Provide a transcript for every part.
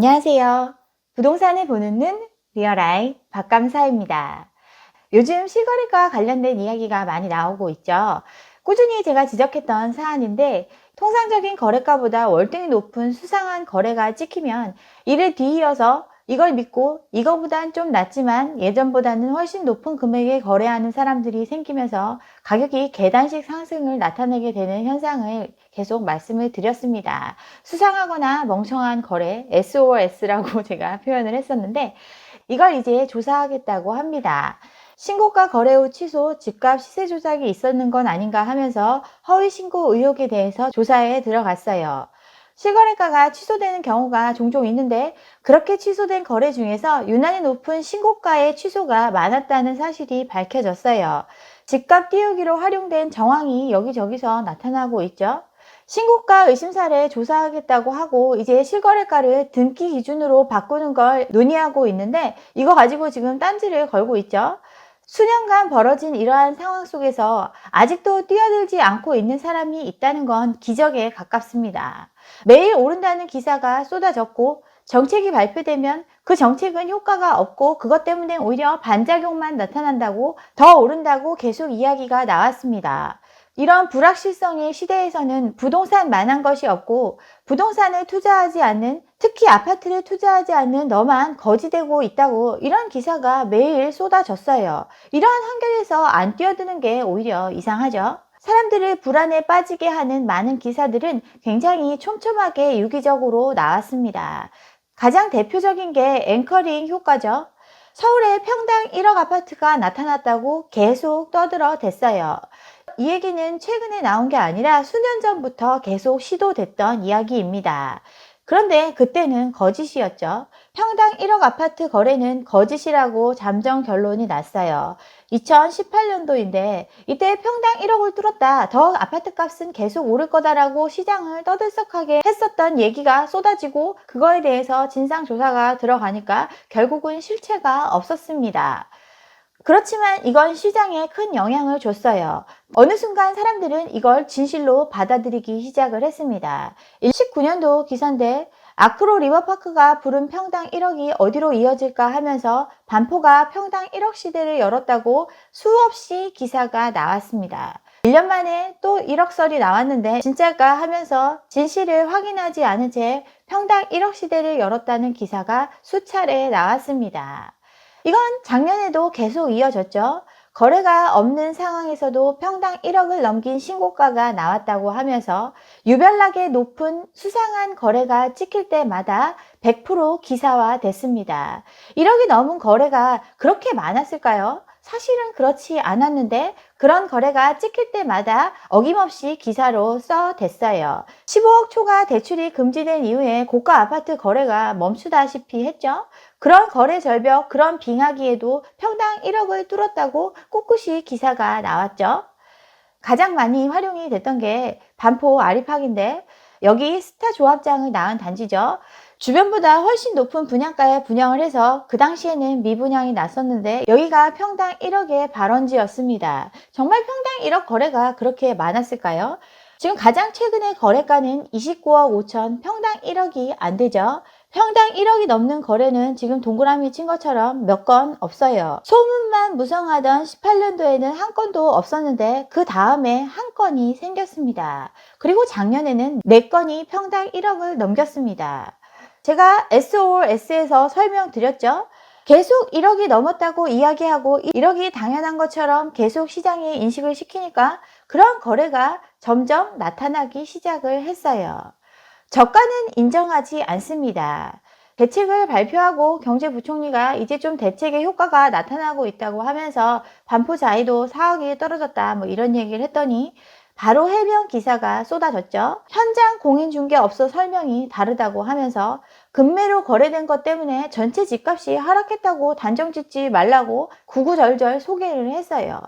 안녕하세요. 부동산을 보는 눈 리얼아이 박감사입니다. 요즘 실거래가 관련된 이야기가 많이 나오고 있죠. 꾸준히 제가 지적했던 사안인데 통상적인 거래가보다 월등히 높은 수상한 거래가 찍히면 이를 뒤이어서 이걸 믿고 이거보단 좀 낮지만 예전보다는 훨씬 높은 금액에 거래하는 사람들이 생기면서 가격이 계단식 상승을 나타내게 되는 현상을 계속 말씀을 드렸습니다. 수상하거나 멍청한 거래, SOS라고 제가 표현을 했었는데 이걸 이제 조사하겠다고 합니다. 신고가 거래 후 취소, 집값 시세 조작이 있었는 건 아닌가 하면서 허위 신고 의혹에 대해서 조사에 들어갔어요. 실거래가가 취소되는 경우가 종종 있는데 그렇게 취소된 거래 중에서 유난히 높은 신고가의 취소가 많았다는 사실이 밝혀졌어요. 집값 띄우기로 활용된 정황이 여기저기서 나타나고 있죠. 신고가 의심사를 조사하겠다고 하고 이제 실거래가를 등기 기준으로 바꾸는 걸 논의하고 있는데 이거 가지고 지금 딴지를 걸고 있죠. 수년간 벌어진 이러한 상황 속에서 아직도 뛰어들지 않고 있는 사람이 있다는 건 기적에 가깝습니다. 매일 오른다는 기사가 쏟아졌고 정책이 발표되면 그 정책은 효과가 없고 그것 때문에 오히려 반작용만 나타난다고 더 오른다고 계속 이야기가 나왔습니다. 이런 불확실성의 시대에서는 부동산만한 것이 없고 부동산을 투자하지 않는, 특히 아파트를 투자하지 않는 너만 거지되고 있다고 이런 기사가 매일 쏟아졌어요. 이러한 환경에서 안 뛰어드는 게 오히려 이상하죠. 사람들을 불안에 빠지게 하는 많은 기사들은 굉장히 촘촘하게 유기적으로 나왔습니다. 가장 대표적인 게 앵커링 효과죠. 서울에 평당 1억 아파트가 나타났다고 계속 떠들어댔어요. 이 얘기는 최근에 나온 게 아니라 수년 전부터 계속 시도됐던 이야기입니다. 그런데 그때는 거짓이었죠. 평당 1억 아파트 거래는 거짓이라고 잠정 결론이 났어요. 2018년도인데 이때 평당 1억을 뚫었다. 더 아파트 값은 계속 오를 거다라고 시장을 떠들썩하게 했었던 얘기가 쏟아지고 그거에 대해서 진상조사가 들어가니까 결국은 실체가 없었습니다. 그렇지만 이건 시장에 큰 영향을 줬어요. 어느 순간 사람들은 이걸 진실로 받아들이기 시작을 했습니다. 19년도 기사인데 아크로 리버파크가 부른 평당 1억이 어디로 이어질까 하면서 반포가 평당 1억 시대를 열었다고 수없이 기사가 나왔습니다. 1년 만에 또 1억 설이 나왔는데 진짜일까 하면서 진실을 확인하지 않은 채 평당 1억 시대를 열었다는 기사가 수차례 나왔습니다. 이건 작년에도 계속 이어졌죠. 거래가 없는 상황에서도 평당 1억을 넘긴 신고가가 나왔다고 하면서 유별나게 높은 수상한 거래가 찍힐 때마다 100% 기사화됐습니다. 1억이 넘은 거래가 그렇게 많았을까요? 사실은 그렇지 않았는데 그런 거래가 찍힐 때마다 어김없이 기사로 써댔어요. 15억 초과 대출이 금지된 이후에 고가 아파트 거래가 멈추다시피 했죠. 그런 거래 절벽, 그런 빙하기에도 평당 1억을 뚫었다고 꿋꿋이 기사가 나왔죠. 가장 많이 활용이 됐던 게 반포 아리팍인데 여기 스타 조합장을 낳은 단지죠. 주변보다 훨씬 높은 분양가에 분양을 해서 그 당시에는 미분양이 났었는데 여기가 평당 1억의 발원지였습니다. 정말 평당 1억 거래가 그렇게 많았을까요? 지금 가장 최근의 거래가는 29억 5천, 평당 1억이 안 되죠. 평당 1억이 넘는 거래는 지금 동그라미 친 것처럼 몇 건 없어요. 소문만 무성하던 18년도에는 한 건도 없었는데 그 다음에 한 건이 생겼습니다. 그리고 작년에는 4건이 평당 1억을 넘겼습니다. 제가 SOS에서 설명드렸죠. 계속 1억이 넘었다고 이야기하고 1억이 당연한 것처럼 계속 시장에 인식을 시키니까 그런 거래가 점점 나타나기 시작을 했어요. 저가는 인정하지 않습니다. 대책을 발표하고 경제부총리가 이제 좀 대책의 효과가 나타나고 있다고 하면서 반포자이도 4억이 떨어졌다 뭐 이런 얘기를 했더니 바로 해명 기사가 쏟아졌죠. 현장 공인중개업소 설명이 다르다고 하면서 급매로 거래된 것 때문에 전체 집값이 하락했다고 단정 짓지 말라고 구구절절 소개를 했어요.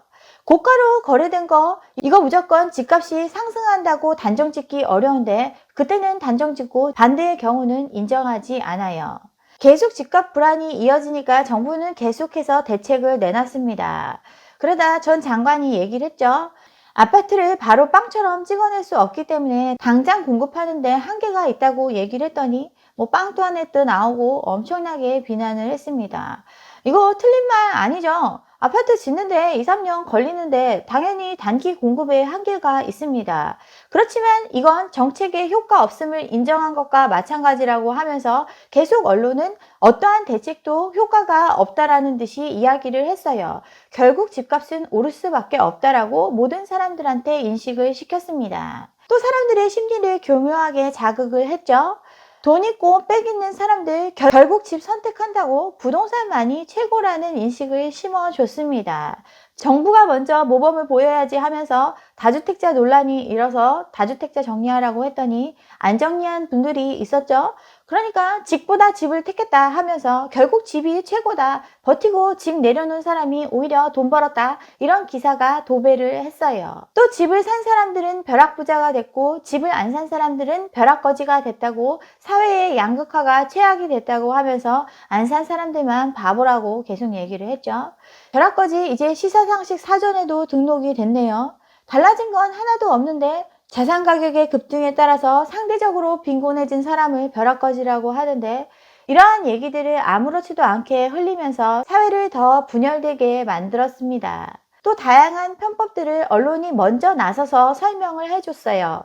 고가로 거래된 거 이거 무조건 집값이 상승한다고 단정 짓기 어려운데 그때는 단정 짓고 반대의 경우는 인정하지 않아요. 계속 집값 불안이 이어지니까 정부는 계속해서 대책을 내놨습니다. 그러다 전 장관이 얘기를 했죠. 아파트를 바로 빵처럼 찍어낼 수 없기 때문에 당장 공급하는데 한계가 있다고 얘기를 했더니 뭐 빵도 한 해 또 나오고 엄청나게 비난을 했습니다. 이거 틀린 말 아니죠? 아파트 짓는데 2, 3년 걸리는데 당연히 단기 공급에 한계가 있습니다. 그렇지만 이건 정책의 효과 없음을 인정한 것과 마찬가지라고 하면서 계속 언론은 어떠한 대책도 효과가 없다라는 듯이 이야기를 했어요. 결국 집값은 오를 수밖에 없다라고 모든 사람들한테 인식을 시켰습니다. 또 사람들의 심리를 교묘하게 자극을 했죠. 돈 있고 빽 있는 사람들 결국 집 선택한다고 부동산만이 최고라는 인식을 심어줬습니다. 정부가 먼저 모범을 보여야지 하면서 다주택자 논란이 일어서 다주택자 정리하라고 했더니 안 정리한 분들이 있었죠. 그러니까 집보다 집을 택했다 하면서 결국 집이 최고다, 버티고 집 내려놓은 사람이 오히려 돈 벌었다, 이런 기사가 도배를 했어요. 또 집을 산 사람들은 벼락부자가 됐고 집을 안 산 사람들은 벼락거지가 됐다고, 사회의 양극화가 최악이 됐다고 하면서 안 산 사람들만 바보라고 계속 얘기를 했죠. 벼락거지 이제 시사상식 사전에도 등록이 됐네요. 달라진 건 하나도 없는데 자산 가격의 급등에 따라서 상대적으로 빈곤해진 사람을 벼락거지라고 하는데, 이러한 얘기들을 아무렇지도 않게 흘리면서 사회를 더 분열되게 만들었습니다. 또 다양한 편법들을 언론이 먼저 나서서 설명을 해줬어요.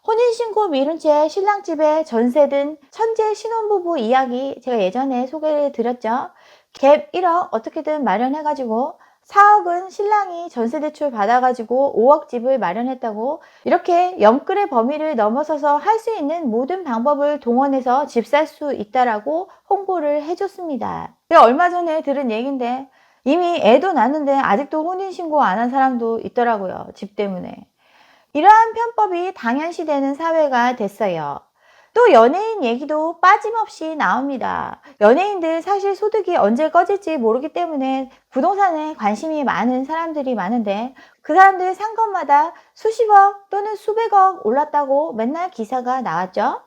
혼인신고 미룬 채 신랑집에 전세든 천재 신혼부부 이야기 제가 예전에 소개를 드렸죠. 갭 1억 어떻게든 마련해가지고 4억은 신랑이 전세대출 받아가지고 5억 집을 마련했다고, 이렇게 영끌의 범위를 넘어서서 할 수 있는 모든 방법을 동원해서 집 살 수 있다라고 홍보를 해줬습니다. 얼마 전에 들은 얘기인데 이미 애도 낳았는데 아직도 혼인신고 안 한 사람도 있더라고요. 집 때문에. 이러한 편법이 당연시되는 사회가 됐어요. 또 연예인 얘기도 빠짐없이 나옵니다. 연예인들 사실 소득이 언제 꺼질지 모르기 때문에 부동산에 관심이 많은 사람들이 많은데, 그 사람들 산 것마다 수십억 또는 수백억 올랐다고 맨날 기사가 나왔죠.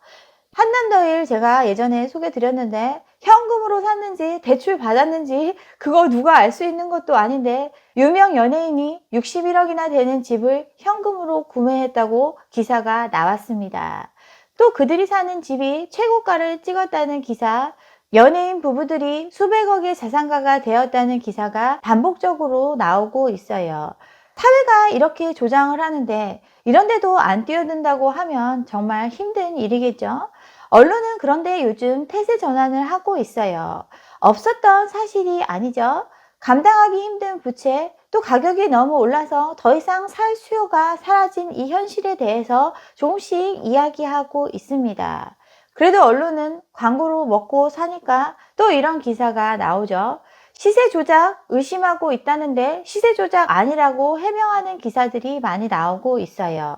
한남더일 제가 예전에 소개 드렸는데 현금으로 샀는지 대출 받았는지 그거 누가 알 수 있는 것도 아닌데 유명 연예인이 61억이나 되는 집을 현금으로 구매했다고 기사가 나왔습니다. 또 그들이 사는 집이 최고가를 찍었다는 기사, 연예인 부부들이 수백억의 자산가가 되었다는 기사가 반복적으로 나오고 있어요. 사회가 이렇게 조장을 하는데 이런데도 안 뛰어든다고 하면 정말 힘든 일이겠죠. 언론은 그런데 요즘 태세 전환을 하고 있어요. 없었던 사실이 아니죠. 감당하기 힘든 부채, 또 가격이 너무 올라서 더 이상 살 수요가 사라진 이 현실에 대해서 조금씩 이야기하고 있습니다. 그래도 언론은 광고로 먹고 사니까 또 이런 기사가 나오죠. 시세 조작 의심하고 있다는데 시세 조작 아니라고 해명하는 기사들이 많이 나오고 있어요.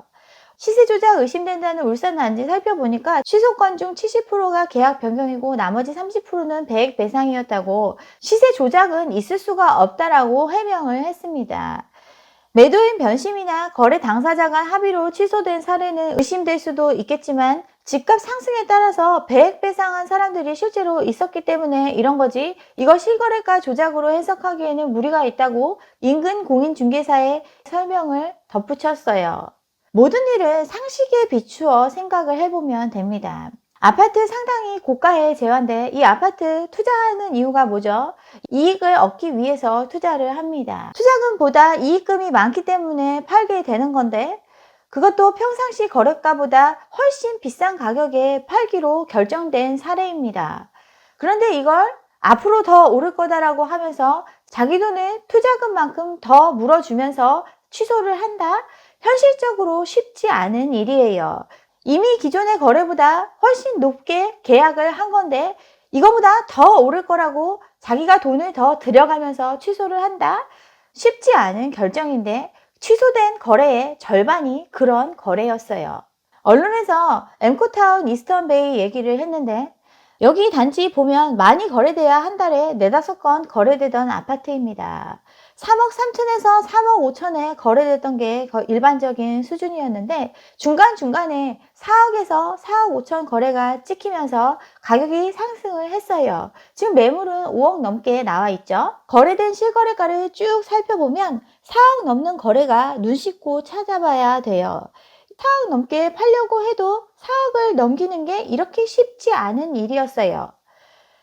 시세 조작 의심된다는 울산 단지 살펴보니까 취소 건 중 70%가 계약 변경이고 나머지 30%는 배액 배상이었다고, 시세 조작은 있을 수가 없다라고 해명을 했습니다. 매도인 변심이나 거래 당사자 간 합의로 취소된 사례는 의심될 수도 있겠지만 집값 상승에 따라서 배액 배상한 사람들이 실제로 있었기 때문에 이런 거지, 이거 실거래가 조작으로 해석하기에는 무리가 있다고 인근 공인중개사의 설명을 덧붙였어요. 모든 일을 상식에 비추어 생각을 해보면 됩니다. 아파트 상당히 고가의 재화인데 이 아파트 투자하는 이유가 뭐죠? 이익을 얻기 위해서 투자를 합니다. 투자금보다 이익금이 많기 때문에 팔게 되는 건데, 그것도 평상시 거래가보다 훨씬 비싼 가격에 팔기로 결정된 사례입니다. 그런데 이걸 앞으로 더 오를 거다라고 하면서 자기 돈을 투자금만큼 더 물어주면서 취소를 한다? 현실적으로 쉽지 않은 일이에요. 이미 기존의 거래보다 훨씬 높게 계약을 한 건데 이거보다 더 오를 거라고 자기가 돈을 더 들여가면서 취소를 한다? 쉽지 않은 결정인데 취소된 거래의 절반이 그런 거래였어요. 언론에서 엠코타운 이스턴베이 얘기를 했는데 여기 단지 보면 많이 거래돼야 한 달에 4~5건 거래되던 아파트입니다. 3억 3천에서 3억 5천에 거래됐던 게 일반적인 수준이었는데 중간중간에 4억에서 4억 5천 거래가 찍히면서 가격이 상승을 했어요. 지금 매물은 5억 넘게 나와 있죠. 거래된 실거래가를 쭉 살펴보면 4억 넘는 거래가 눈 씻고 찾아봐야 돼요. 4억 넘게 팔려고 해도 4억을 5억을 넘기는 게 이렇게 쉽지 않은 일이었어요.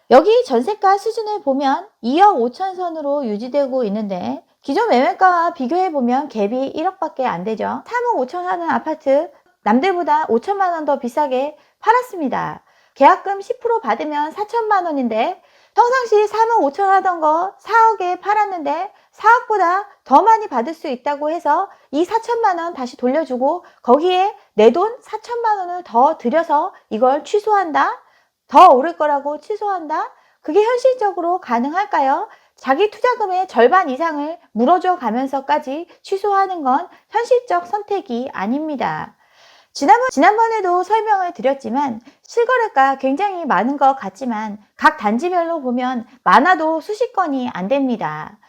여기 전세가 수준을 보면 2억 5천 선으로 유지되고 있는데 기존 매매가와 비교해보면 갭이 1억밖에 안 되죠. 3억 5천 하는 아파트 남들보다 5천만 원 더 비싸게 팔았습니다. 계약금 10% 받으면 4천만 원인데 평상시 3억 5천 하던 거 4억에 팔았는데 4억보다 더 많이 받을 수 있다고 해서 이 4천만 원 다시 돌려주고 거기에 내 돈 4천만 원을 더 들여서 이걸 취소한다? 더 오를 거라고 취소한다? 그게 현실적으로 가능할까요? 자기 투자금의 절반 이상을 물어줘 가면서까지 취소하는 건 현실적 선택이 아닙니다. 지난번에도 설명을 드렸지만 실거래가 굉장히 많은 것 같지만 각 단지별로 보면 많아도 수십 건이 안 됩니다.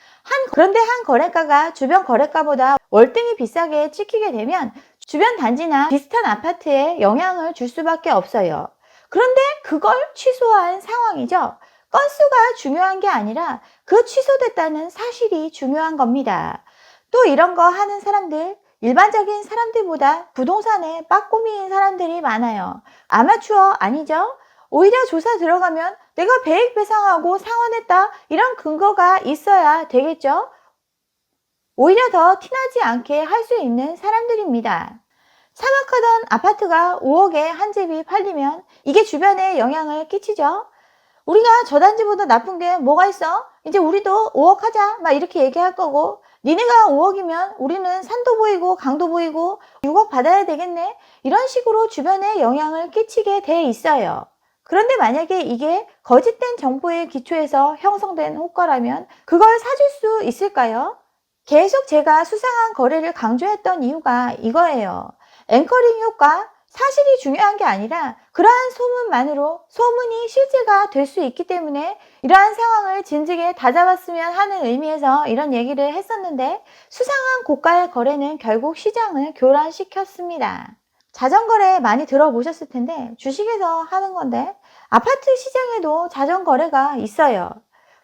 그런데 한 거래가가 주변 거래가보다 월등히 비싸게 찍히게 되면 주변 단지나 비슷한 아파트에 영향을 줄 수밖에 없어요. 그런데 그걸 취소한 상황이죠. 건수가 중요한 게 아니라 그 취소됐다는 사실이 중요한 겁니다. 또 이런 거 하는 사람들, 일반적인 사람들보다 부동산에 빠꾸미인 사람들이 많아요. 아마추어 아니죠? 오히려 조사 들어가면 내가 배액 배상하고 상환했다 이런 근거가 있어야 되겠죠? 오히려 더 티나지 않게 할 수 있는 사람들입니다. 사막하던 아파트가 5억에 한 집이 팔리면 이게 주변에 영향을 끼치죠? 우리가 저 단지보다 나쁜 게 뭐가 있어? 이제 우리도 5억 하자 막 이렇게 얘기할 거고 니네가 5억이면 우리는 산도 보이고 강도 보이고 6억 받아야 되겠네 이런 식으로 주변에 영향을 끼치게 돼 있어요. 그런데 만약에 이게 거짓된 정보의 기초에서 형성된 호가라면 그걸 사줄 수 있을까요? 계속 제가 수상한 거래를 강조했던 이유가 이거예요. 앵커링 효과, 사실이 중요한 게 아니라 그러한 소문만으로 소문이 실제가 될 수 있기 때문에 이러한 상황을 진즉에 다잡았으면 하는 의미에서 이런 얘기를 했었는데 수상한 고가의 거래는 결국 시장을 교란시켰습니다. 자전거래 많이 들어보셨을 텐데 주식에서 하는 건데 아파트 시장에도 자전거래가 있어요.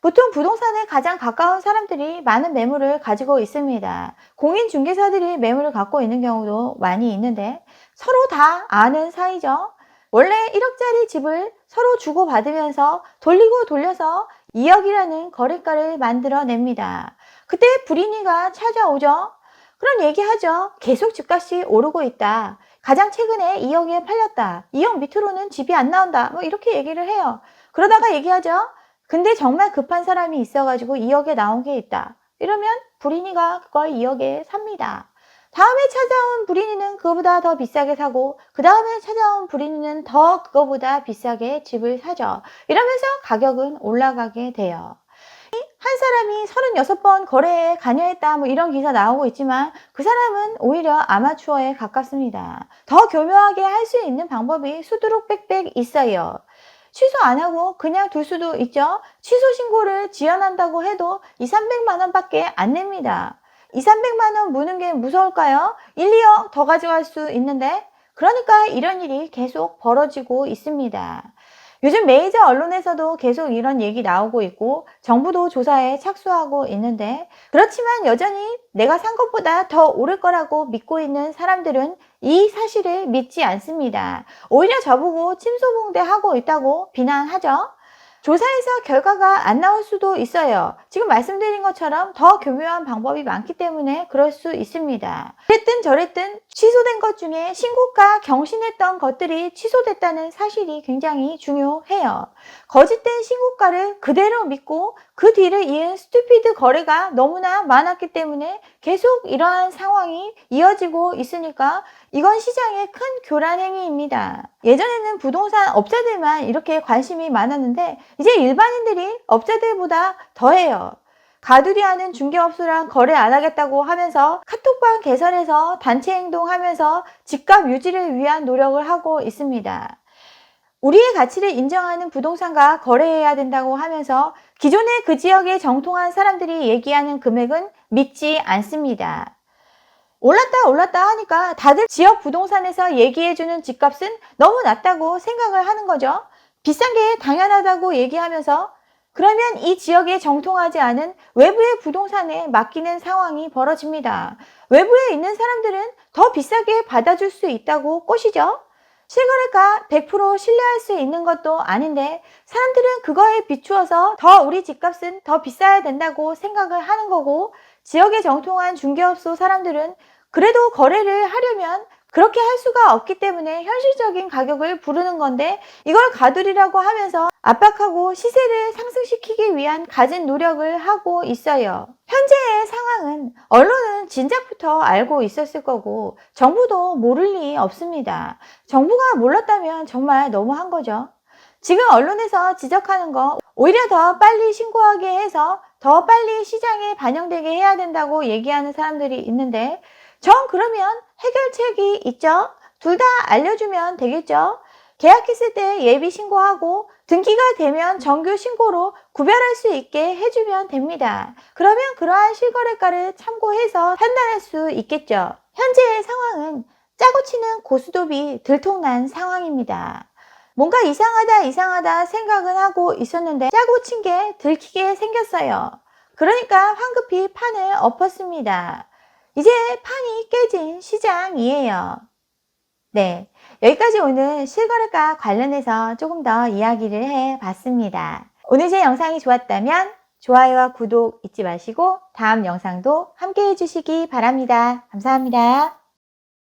보통 부동산에 가장 가까운 사람들이 많은 매물을 가지고 있습니다. 공인중개사들이 매물을 갖고 있는 경우도 많이 있는데 서로 다 아는 사이죠. 원래 1억짜리 집을 서로 주고받으면서 돌리고 돌려서 2억이라는 거래가를 만들어냅니다. 그때 불이니가 찾아오죠. 그런 얘기하죠. 계속 집값이 오르고 있다. 가장 최근에 2억에 팔렸다. 2억 밑으로는 집이 안 나온다. 뭐 이렇게 얘기를 해요. 그러다가 얘기하죠. 근데 정말 급한 사람이 있어가지고 2억에 나온 게 있다. 이러면 불인이가 그걸 2억에 삽니다. 다음에 찾아온 불인이는 그거보다 더 비싸게 사고 그 다음에 찾아온 불인이는 더 그거보다 비싸게 집을 사죠. 이러면서 가격은 올라가게 돼요. 한 사람이 36번 거래에 관여했다 뭐 이런 기사 나오고 있지만 그 사람은 오히려 아마추어에 가깝습니다. 더 교묘하게 할 수 있는 방법이 수두룩 빽빽 있어요. 취소 안 하고 그냥 둘 수도 있죠. 취소 신고를 지연한다고 해도 200~300만 원 밖에 안 냅니다. 200~300만 원 무는 게 무서울까요? 1~2억 더 가져갈 수 있는데 그러니까 이런 일이 계속 벌어지고 있습니다. 요즘 메이저 언론에서도 계속 이런 얘기 나오고 있고 정부도 조사에 착수하고 있는데 그렇지만 여전히 내가 산 것보다 더 오를 거라고 믿고 있는 사람들은 이 사실을 믿지 않습니다. 오히려 저보고 침소봉대하고 있다고 비난하죠. 조사에서 결과가 안 나올 수도 있어요. 지금 말씀드린 것처럼 더 교묘한 방법이 많기 때문에 그럴 수 있습니다. 그랬든 저랬든 취소된 것 중에 신고가 경신했던 것들이 취소됐다는 사실이 굉장히 중요해요. 거짓된 신고가를 그대로 믿고 그 뒤를 이은 스튜피드 거래가 너무나 많았기 때문에 계속 이러한 상황이 이어지고 있으니까 이건 시장의 큰 교란 행위입니다. 예전에는 부동산 업자들만 이렇게 관심이 많았는데 이제 일반인들이 업자들보다 더해요. 가두리하는 중개업소랑 거래 안 하겠다고 하면서 카톡방 개설해서 단체 행동하면서 집값 유지를 위한 노력을 하고 있습니다. 우리의 가치를 인정하는 부동산과 거래해야 된다고 하면서 기존에 그 지역에 정통한 사람들이 얘기하는 금액은 믿지 않습니다. 올랐다 하니까 다들 지역 부동산에서 얘기해주는 집값은 너무 낮다고 생각을 하는 거죠. 비싼 게 당연하다고 얘기하면서 그러면 이 지역에 정통하지 않은 외부의 부동산에 맡기는 상황이 벌어집니다. 외부에 있는 사람들은 더 비싸게 받아줄 수 있다고 꼬시죠. 실거래가 100% 신뢰할 수 있는 것도 아닌데 사람들은 그거에 비추어서 더 우리 집값은 더 비싸야 된다고 생각을 하는 거고, 지역에 정통한 중개업소 사람들은 그래도 거래를 하려면 그렇게 할 수가 없기 때문에 현실적인 가격을 부르는 건데, 이걸 가두리라고 하면서 압박하고 시세를 상승시키기 위한 갖은 노력을 하고 있어요. 현재의 상황은 언론은 진작부터 알고 있었을 거고 정부도 모를 리 없습니다. 정부가 몰랐다면 정말 너무한 거죠. 지금 언론에서 지적하는 거 오히려 더 빨리 신고하게 해서 더 빨리 시장에 반영되게 해야 된다고 얘기하는 사람들이 있는데, 전 그러면 해결책이 있죠. 둘 다 알려주면 되겠죠. 계약했을 때 예비 신고하고 등기가 되면 정규 신고로 구별할 수 있게 해주면 됩니다. 그러면 그러한 실거래가를 참고해서 판단할 수 있겠죠. 현재의 상황은 짜고 치는 고스톱이 들통난 상황입니다. 뭔가 이상하다 생각은 하고 있었는데 짜고 친 게 들키게 생겼어요. 그러니까 황급히 판을 엎었습니다. 이제 판이 깨진 시장이에요. 네, 여기까지 오늘 실거래가 관련해서 조금 더 이야기를 해봤습니다. 오늘 제 영상이 좋았다면 좋아요와 구독 잊지 마시고 다음 영상도 함께 해주시기 바랍니다. 감사합니다.